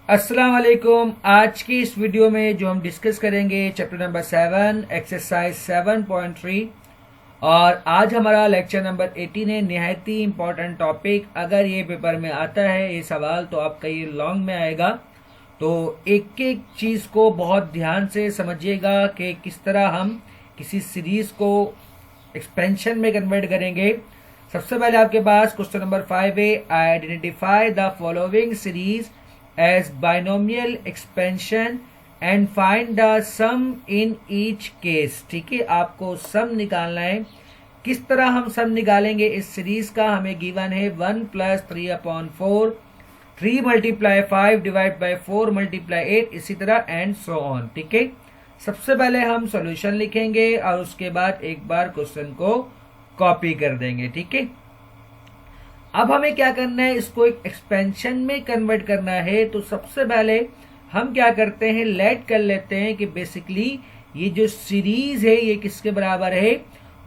अस्सलाम वालेकुम। आज की इस वीडियो में जो हम डिस्कस करेंगे चैप्टर नंबर 7 एक्सरसाइज 7.3 और आज हमारा लेक्चर नंबर 18 है। निहायत ही इम्पोर्टेंट टॉपिक। अगर ये पेपर में आता है ये सवाल तो आपका ये लॉन्ग में आएगा, तो एक एक चीज को बहुत ध्यान से समझिएगा कि किस तरह हम किसी सीरीज को एक्सपेंशन में कन्वर्ट करेंगे। सबसे पहले आपके पास क्वेश्चन नंबर 5 है, identify the following series as binomial expansion and find the sum in each case। ठीक है, आपको सम निकालना है। किस तरह हम सम निकालेंगे इस सीरीज का? हमें गिवन है 1 plus 3/4, 3 multiply 5 divide by 4 multiply 8, इसी तरह एंड सो ऑन। ठीक है, सबसे पहले हम सॉल्यूशन लिखेंगे और उसके बाद एक बार क्वेश्चन को कॉपी कर देंगे। ठीक है, अब हमें क्या करना है, इसको एक एक्सपेंशन में कन्वर्ट करना है। तो सबसे पहले हम क्या करते हैं, लेट कर लेते हैं कि बेसिकली ये जो सीरीज है ये किसके बराबर है,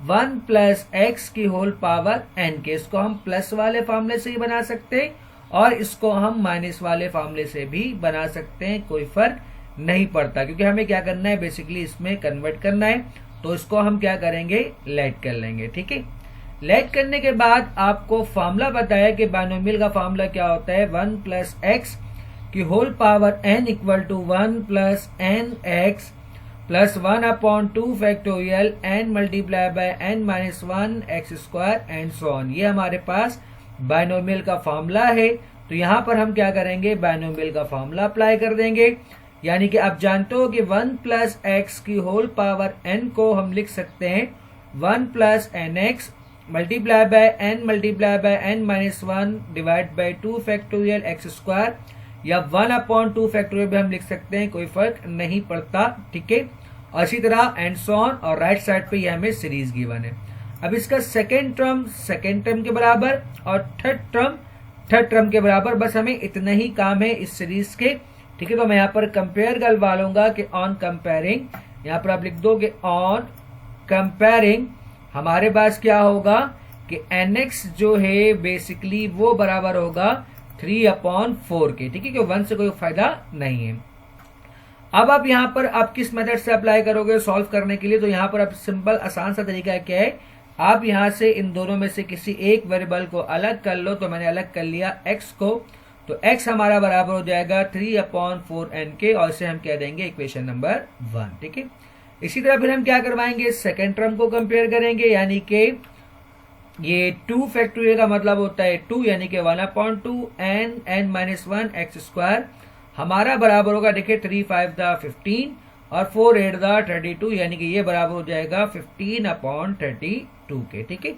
1 प्लस एक्स की होल पावर एन के। इसको हम प्लस वाले फॉर्मूले से ही बना सकते हैं और इसको हम माइनस वाले फॉर्मूले से भी बना सकते हैं, कोई फर्क नहीं पड़ता, क्योंकि हमें क्या करना है, बेसिकली इसमें कन्वर्ट करना है। तो इसको हम क्या करेंगे, लेट कर लेंगे। ठीक है, लेट करने के बाद आपको फॉर्मूला बताया कि बाइनोमियल का फॉर्मूला क्या होता है, 1 प्लस एक्स की whole power N equal to 1 plus N X plus 1/2 factorial N multiply by N minus 1 X square and so on. ये हमारे पास बाइनोमियल का फॉर्मूला है। तो यहाँ पर हम क्या करेंगे, बाइनोमियल का फॉर्मूला अप्लाई कर देंगे। यानी कि आप जानते हो कि 1 प्लस एक्स की होल पावर एन को हम लिख सकते हैं 1 plus N X multiply by N minus 1 divide by 2 factorial X square, या 1/2 फैक्टोरियल भी हम लिख सकते हैं, कोई फर्क नहीं पड़ता। ठीक है, और इसी तरह एंड सो ऑन। और राइट साइड पे ये हमें सीरीज गिवन है। अब इसका सेकेंड टर्म के बराबर और थर्ड टर्म के बराबर, बस हमें इतना ही काम है इस सीरीज के। ठीक है, तो मैं यहाँ पर कंपेयर करवा लूंगा कि ऑन कंपेयरिंग, यहाँ पर आप लिख दो कि ऑन कंपेयरिंग हमारे पास क्या होगा कि nx जो है बेसिकली वो बराबर होगा 3/4 के। ठीक है, कि 1 से कोई फायदा नहीं है। अब आप यहाँ पर आप किस मेथड से अप्लाई करोगे सॉल्व करने के लिए? तो यहाँ पर आप सिंपल आसान सा तरीका क्या है, आप यहाँ से इन दोनों में से किसी एक वेरिएबल को अलग कर लो। तो मैंने अलग कर लिया x को, तो x हमारा बराबर हो जाएगा 3/4n के, और इसे हम कह देंगे इक्वेशन नंबर 1। ठीक है, इसी तरह फिर हम क्या करवाएंगे, सेकेंड टर्म को कंपेयर करेंगे। यानी कि ये 2 फैक्टोरियल का मतलब होता है 2, यानी कि 1/2 एन माइनस 1 एक्स स्क्वायर हमारा बराबर होगा, देखिए 3 5 द 15 और 4 8 द 32, यानी कि ये बराबर हो जाएगा 15/32 के। ठीक है,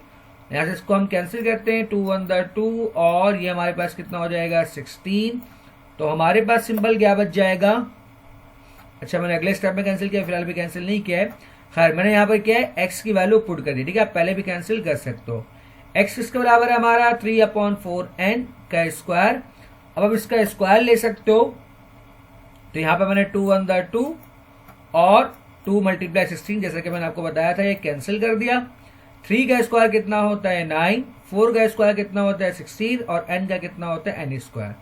यहाँ से इसको हम कैंसिल करते हैं, 2 1 द 2 और ये हमारे पास कितना हो जाएगा 16। तो हमारे पास सिंबल क्या बच जाएगा, अच्छा मैंने अगले स्टेप में कैंसिल किया, फिलहाल भी कैंसिल नहीं किया है। खैर मैंने यहाँ पर क्या है, x की वैल्यू पुट कर दी। ठीक है, आप पहले भी कैंसिल कर सकते हो। x किसके बराबर है हमारा, 3/4n का स्क्वायर। अब इसका स्क्वायर ले सकते हो, तो यहाँ पर मैंने 2 1 द 2 और 2 मल्टीप्लाई 16, जैसा कि मैंने आपको बताया था, ये कैंसिल कर दिया। 3 का स्क्वायर कितना होता है 9, 4 का स्क्वायर कितना होता है 16 और n का कितना होता है n स्क्वायर,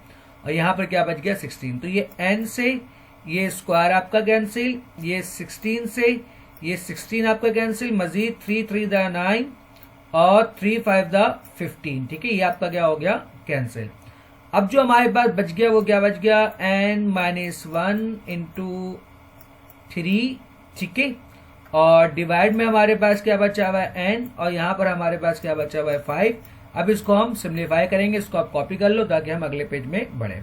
और यहाँ पर क्या बच गया 16। तो ये n से ये स्क्वायर आपका कैंसिल, ये 16 से ये 16 आपका कैंसिल, मजीद 3 3 द 9 और 3 5 द 15। ठीक है, ये आपका क्या हो गया कैंसिल। अब जो हमारे पास बच गया वो क्या बच गया, n-1 इंटू 3। ठीक है, और डिवाइड में हमारे पास क्या बचा हुआ है n, और यहाँ पर हमारे पास क्या बचा हुआ है 5। अब इसको हम सिम्प्लीफाई करेंगे, इसको आप कॉपी कर लो ताकि हम अगले पेज में बढ़े।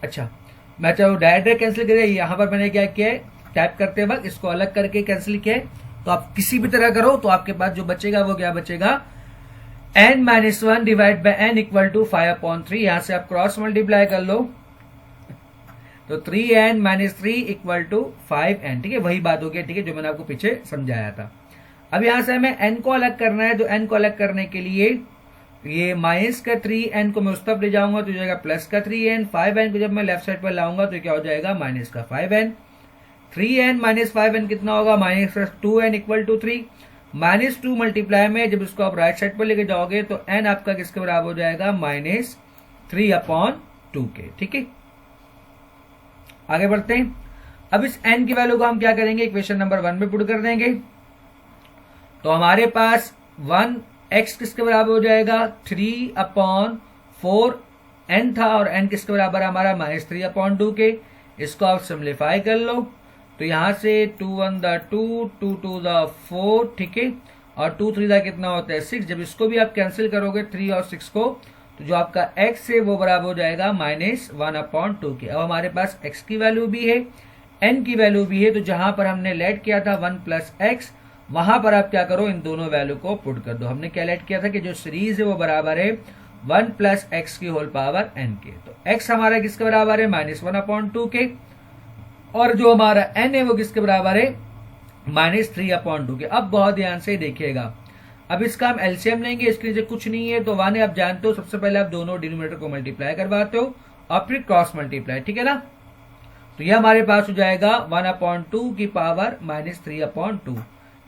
अच्छा, मैं चाहे डायरेक्ट कैंसिल करिए, यहाँ पर मैंने क्या किया है, टाइप करते वक्त इसको अलग करके कैंसिल किया है। तो आप किसी भी तरह करो तो आपके पास जो बचेगा वो क्या बचेगा, n-1 divide by n equal to 5/3। यहां से आप क्रॉस मल्टीप्लाई कर लो, तो 3n-3 इक्वल टू 5n। ठीक है, वही बात हो गई। ठीक है, जो मैंने आपको पीछे समझाया था। अब यहां से हमें n को अलग करना है, तो n को अलग करने के लिए ये माइनस का 3n को मैं उस तरफ ले जाऊंगा तो हो जाएगा प्लस का 3n, 5n को जब मैं लेफ्ट साइड पर लाऊंगा तो क्या हो जाएगा माइनस का 5n। 3n माइनस 5n कितना होगा, minus 2n equal to 3। -2 multiply में जब इसको आप राइट साइड पर लेके जाओगे तो n आपका किसके बराबर हो जाएगा, -3/2 के। ठीक है, आगे बढ़ते हैं। अब इस n की वैल्यू को हम क्या करेंगे, इक्वेशन नंबर 1 में पुट कर देंगे। तो हमारे पास 1x किसके बराबर हो जाएगा, 3/4 n था, और n किसके बराबर हमारा -3/2 के। इसको आप सिंप्लीफाई कर लो, तो यहां से 2 1 2 2 2 4, ठीक है, और 2 3 कितना होता है 6। जब इसको भी आप कैंसिल करोगे 3 और 6 को, तो जो आपका x है वो बराबर हो जाएगा -1/2 के। अब हमारे पास x की वैल्यू भी है, n की वैल्यू भी है, तो जहां पर हमने लेट किया था 1 + x, वहां पर आप क्या करो, इन दोनों वैल्यू को पुट कर दो। हमने क्या लेट किया था कि जो सीरीज है वो बराबर है 1 + x की होल पावर n के। तो x हमारा किसके बराबर है, -1/2 के, और जो हमारा n है वो किसके बराबर है, -3/2 के। अब बहुत ध्यान से देखिएगा, अब इसका हम एलसीएम लेंगे, इसके नीचे कुछ नहीं है, तो 1 है आप जानते हो, सबसे पहले आप दोनों डिनोमिनेटर को मल्टीप्लाई करवाते हो और फिर क्रॉस मल्टीप्लाई, ठीक है ना। तो ये हमारे पास हो जाएगा 1/2 की पावर -3/2,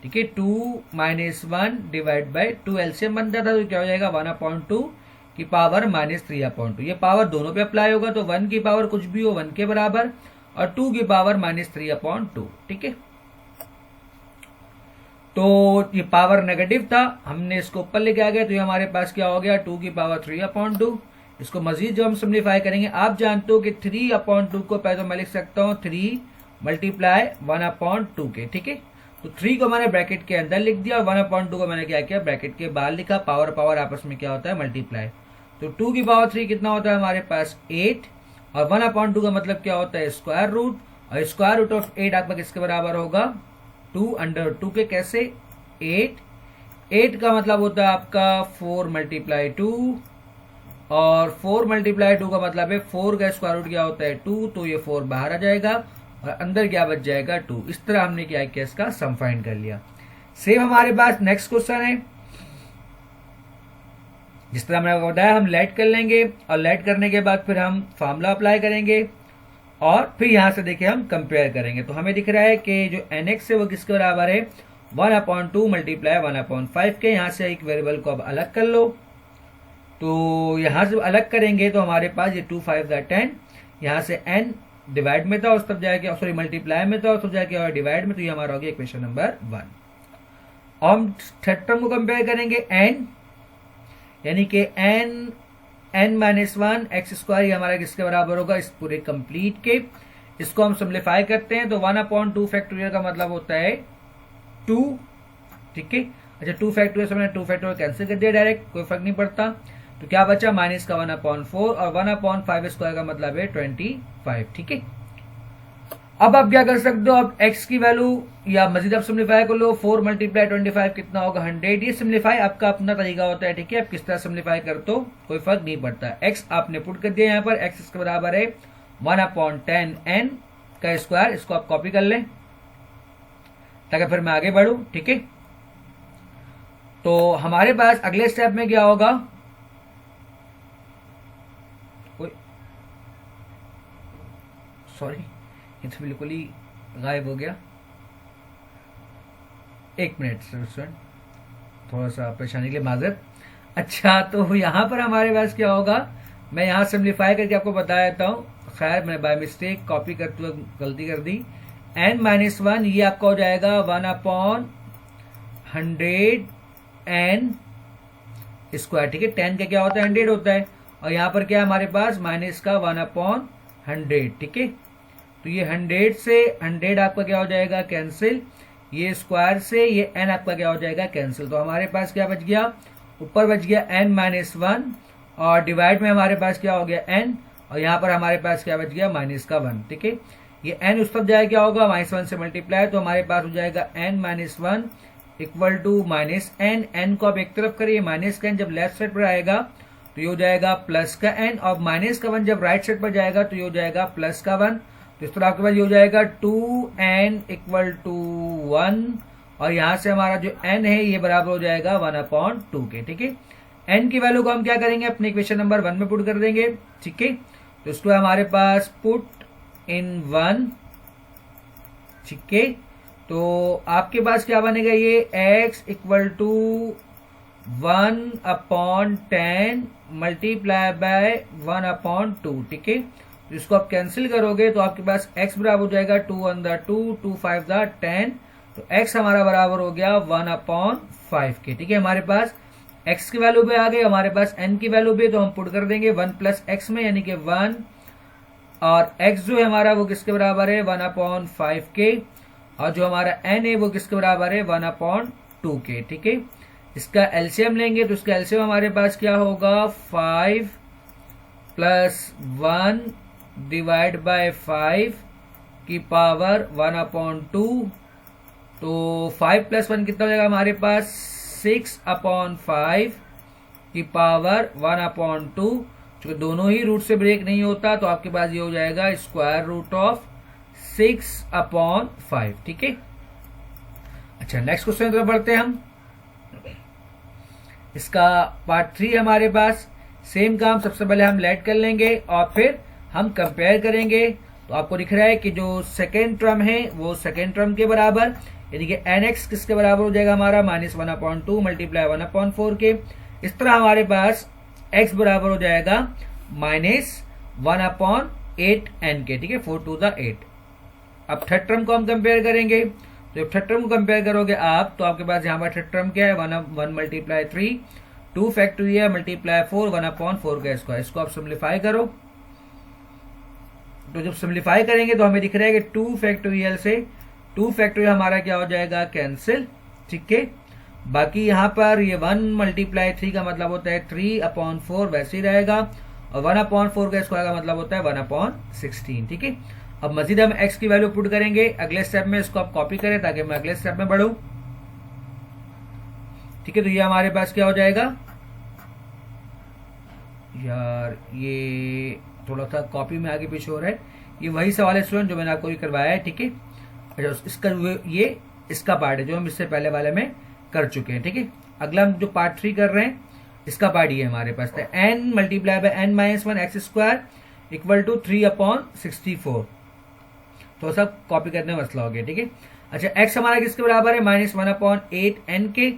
ठीक है। 2 - 1 / 2 एलसीएम बन जाता, तो क्या हो जाएगा 1/2 की पावर -3/2। ये पावर दोनों पे अप्लाई होगा, तो 1 की पावर कुछ भी हो 1 के बराबर, और 2 की पावर -3/2, ठीक है। तो ये पावर नेगेटिव था, हमने इसको ऊपर लेके आ गए, तो ये हमारे पास क्या हो गया 2 की पावर 3/2। इसको मजीद जब हम सिम्प्लीफाई करेंगे, आप जानते हो कि 3/2 को पहले तो मैं लिख सकता हूँ 3 × 1/2 के, ठीक है। तो 3 को मैंने ब्रैकेट के अंदर लिख दिया और 1/2 को मैंने क्या किया, ब्रैकेट के बाहर लिखा। पावर पावर आपस में क्या होता है, मल्टीप्लाई। तो 2 की पावर 3 कितना होता है हमारे पास 8, और 1/2 का मतलब क्या होता है, स्क्वायर रूट, और स्क्वायर रूट ऑफ 8 आपका किसके बराबर होगा, 2/2 के। कैसे, 8 का मतलब होता है आपका 4 × 2, और 4 × 2 का मतलब है 4 का स्क्वायर रूट क्या होता है 2, तो ये 4 बाहर आ जाएगा और अंदर क्या बच जाएगा 2। इस तरह हमने क्या किया, इसका सम फाइंड कर लिया। सेम हमारे पास नेक्स्ट क्वेश्चन है, जिस तरह मैंने बताया हम लेट कर लेंगे, और लेट करने के बाद फिर हम फार्मूला अप्लाई करेंगे, और फिर यहां से देखिए हम कंपेयर करेंगे। तो हमें दिख रहा है कि जो nx है वो किसके बराबर है, 1/2 × 1/5 के। यहां से एक वेरिएबल को अब अलग कर लो, तो यहां से अलग करेंगे तो हमारे पास ये 2 5 10, यहां से n डिवाइड में था उस तब जाके, सॉरी मल्टीप्लाई में था उस तब जाके और डिवाइड में, तो ये हमारा हो गया इक्वेशन नंबर 1। और हम थर्ड टर्म को कंपेयर करेंगे n, यानी कि n -1 x², ये हमारा किसके बराबर होगा, इस पूरे कंप्लीट के। इसको हम सिंप्लीफाई करते हैं, तो 1/2 फैक्टोरियल का मतलब होता है 2, ठीक है। अच्छा 2 फैक्टोरियल से मैंने 2 फैक्टोरियल कैंसिल कर दिया डायरेक्ट, कोई फर्क नहीं पड़ता। तो क्या बचा, माइनस का 1/4, और 1/5² का मतलब है 25, ठीक है। अब आप क्या कर सकते हो, अब x की वैल्यू या मजीद आप सिम्प्लीफाई कर लो, 4 × 25 कितना होगा 100। ये सिम्प्लीफाई आपका अपना तरीका होता है, ठीक है। आप किस तरह सिम्प्लीफाई करते हो कोई फर्क नहीं पड़ता। x आपने पुट कर दिया यहाँ पर, x इसके बराबर है 1/10 n का स्क्वायर। इसको आप कॉपी कर लें ताकि फिर मैं आगे बढ़ू, ठीक है। तो हमारे पास अगले स्टेप में क्या होगा, सॉरी ये तो बिल्कुल ही गायब हो गया, 1 मिनट स्टूडेंट, थोड़ा सा परेशानी के लिए माजरत। अच्छा तो यहां पर हमारे पास क्या होगा, मैं यहां सिम्प्लीफाई करके आपको बता देता हूं। खैर मैंने बाय मिस्टेक कॉपी करते हुए गलती कर दी। n-1 ये आपका हो जाएगा 1/100 n स्क्वायर, ठीक है। 10 का क्या होता है 100 होता है, और यहां पर क्या हमारे पास माइनस का 1/100, ठीक है। तो ये 100 से 100 आपका क्या हो जाएगा कैंसिल, ये स्क्वायर से ये n आपका क्या हो जाएगा कैंसिल। तो हमारे पास क्या बच गया, ऊपर बच गया n-1, और डिवाइड में हमारे पास क्या हो गया n, और यहाँ पर हमारे पास क्या बच गया -1, ठीक है। ये n उस तरफ जाए क्या होगा -1 से मल्टीप्लाई, तो हमारे पास हो जाएगा n-1 equal to -n। n को आप एक तरफ करिए, माइनस का n जब लेफ्ट साइड पर आएगा तो ये हो जाएगा प्लस का n, और -1 जब राइट साइड पर जाएगा तो ये हो जाएगा +1। तो इस तरह आपके पास ये हो जाएगा 2n इक्वल टू 1, और यहां से हमारा जो n है ये बराबर हो जाएगा 1/2 के, ठीक है। n की वैल्यू को हम क्या करेंगे, अपने इक्वेशन नंबर 1 में पुट कर देंगे, ठीक है। तो इसको हमारे पास पुट इन 1, ठीक है। तो आपके पास क्या बनेगा, ये x equal to 1/10 multiply by 1/2, ठीक है। तो इसको आप कैंसिल करोगे तो आपके पास x बराबर हो जाएगा 2 1 2 2 5 10, तो x हमारा बराबर हो गया 1/5 के, ठीक है। हमारे पास x की वैल्यू पे आ गई, हमारे पास n की वैल्यू पे, तो हम पुट कर देंगे 1 प्लस x में, यानी कि 1, और x जो है हमारा वो किसके बराबर है 1/5 के, और जो हमारा n है वो किसके बराबर है 1/2 के, ठीक है। इसका एलसीएम लेंगे तो इसका एलसीएम हमारे पास क्या होगा 5 प्लस 1 डिवाइड बाय 5 की पावर 1/2, तो 5 प्लस 1 कितना हो जाएगा हमारे पास 6/5 की पावर 1/2, क्योंकि दोनों ही रूट से ब्रेक नहीं होता, तो आपके पास ये हो जाएगा स्क्वायर रूट ऑफ 6/5, ठीक है। अच्छा, नेक्स्ट क्वेश्चन तरफ बढ़ते हैं हम। इसका पार्ट 3 हमारे पास सेम काम, सबसे पहले हम लेट कर लेंगे और फिर हम कंपेयर करेंगे। तो आपको दिख रहा है कि जो सेकेंड टर्म है वो सेकेंड टर्म के बराबर, यानी कि nx किसके बराबर हो जाएगा हमारा -1/2 मल्टीप्लाई 1/4 के। इस तरह हमारे पास x बराबर हो जाएगा -1/8n के, ठीक है, 4 to the 8। अब थर्ड टर्म को हम कंपेयर करेंगे, तो जब थर्ड टर्म को कंपेयर करोगे आप, तो आपके पास यहाँ पर थर्ड टर्म क्या है 1 मल्टीप्लाई 3 2 फैक्टोरियल मल्टीप्लाई 4 1/4 का स्क्वायर। इसको आप सिंप्लीफाई करो, तो जब सिंप्लीफाई करेंगे तो हमें दिख रहा है कि 2 फैक्टोरियल से 2 फैक्टोरियल हमारा क्या हो जाएगा कैंसिल, ठीक है। बाकी यहाँ पर ये 1 मल्टीप्लाई 3 का मतलब होता है 3/4 वैसे ही रहेगा, और 1/4 का स्क्वायर का मतलब होता है 1/16, ठीक है। अब मजीद हम x की वैल्यू पुट करेंगे अगले स्टेप में, इसको आप कॉपी करें ताकि मैं अगले स्टेप में बढ़ूं, ठीक है। तो ये हमारे पास क्या हो जाएगा, यार ये थोड़ा सा कॉपी में आगे पीछे हो रहा है, ये वही सवाल है स्टूडेंट जो मैंने आपको करवाया है, ठीक है। अच्छा, इसका ये इसका पार्ट है जो हम इससे पहले वाले में कर चुके हैं, ठीक है। अगला हम जो पार्ट 3 कर रहे हैं इसका पार्ट ये हमारे पास था n multiply by n - 1 x square equal to 3/64। तो सब कॉपी करने में मसला हो गया, ठीक है। अच्छा, x हमारा किसके बराबर है -1/8n के,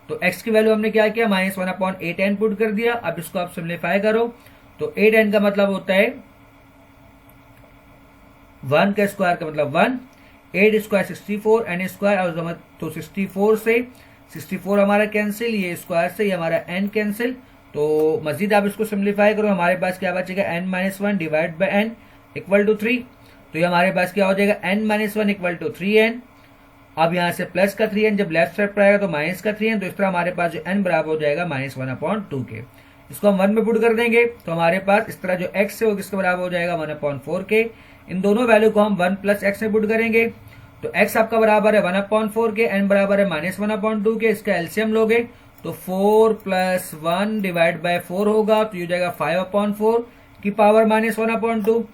तो x की वैल्यू हमने क्या किया -1/8n पुट कर दिया। अब इसको आप सिम्प्लीफाई करो, तो 8n का मतलब होता है 1 का स्क्वायर का मतलब 1, 8 स्क्वायर 64, n स्क्वायर, और तो 64 से 64 हमारा कैंसिल, ये स्क्वायर से ये हमारा n कैंसिल। तो मजीद आप इसको सिम्प्लीफाई करो, हमारे पास क्या बचेगा n - 1 divide by n equal to 3, तो ये हमारे पास क्या हो जाएगा n - 1 इक्वल टू 3n। अब यहाँ से प्लस का 3n जब लेफ्ट साइड पर आएगा तो माइनस का 3n, तो इस तरह हमारे पास जो n बराबर हो जाएगा -1/2 के। इसको हम 1 में पुट कर देंगे, तो हमारे पास इस तरह जो x है वो किसके बराबर हो जाएगा 1/4 के। इन दोनों वैल्यू को हम 1 प्लस x में पुट करेंगे, तो x आपका बराबर है 1/4 के, n बराबर है -1/2 के। इसका एलसीएम लोगे तो 4 + 1 डिवाइड बाय 4 होगा, तो ये हो जाएगा 5/4 की पावर -1/2।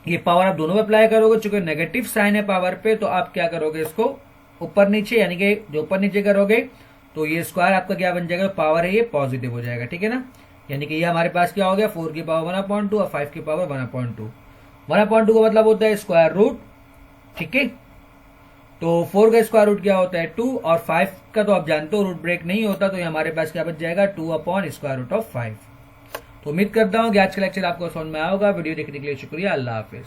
ये पावर आप दोनों में अप्लाई करोगे, चूंकि नेगेटिव साइन है पावर पे, तो आप क्या करोगे इसको ऊपर नीचे, यानी कि जो ऊपर नीचे करोगे तो ये स्क्वायर आपका क्या बन जाएगा, पावर है ये पॉजिटिव हो जाएगा, ठीक है ना। यानी कि ये हमारे पास क्या हो गया 4 की पावर 1/2 और 5 की पावर 1/2। 1/2 का मतलब होता है स्क्वायर रूट, ठीक है। तो 4 का स्क्वायर रूट क्या होता है 2, और 5 का तो आप जानते हो रूट ब्रेक नहीं होता, तो ये हमारे पास क्या बच जाएगा 2/√5। तो उम्मीद करता हूँ कि आज का लेक्चर आपको समझ में आया होगा। वीडियो देखने के लिए शुक्रिया, अल्लाह हाफिज।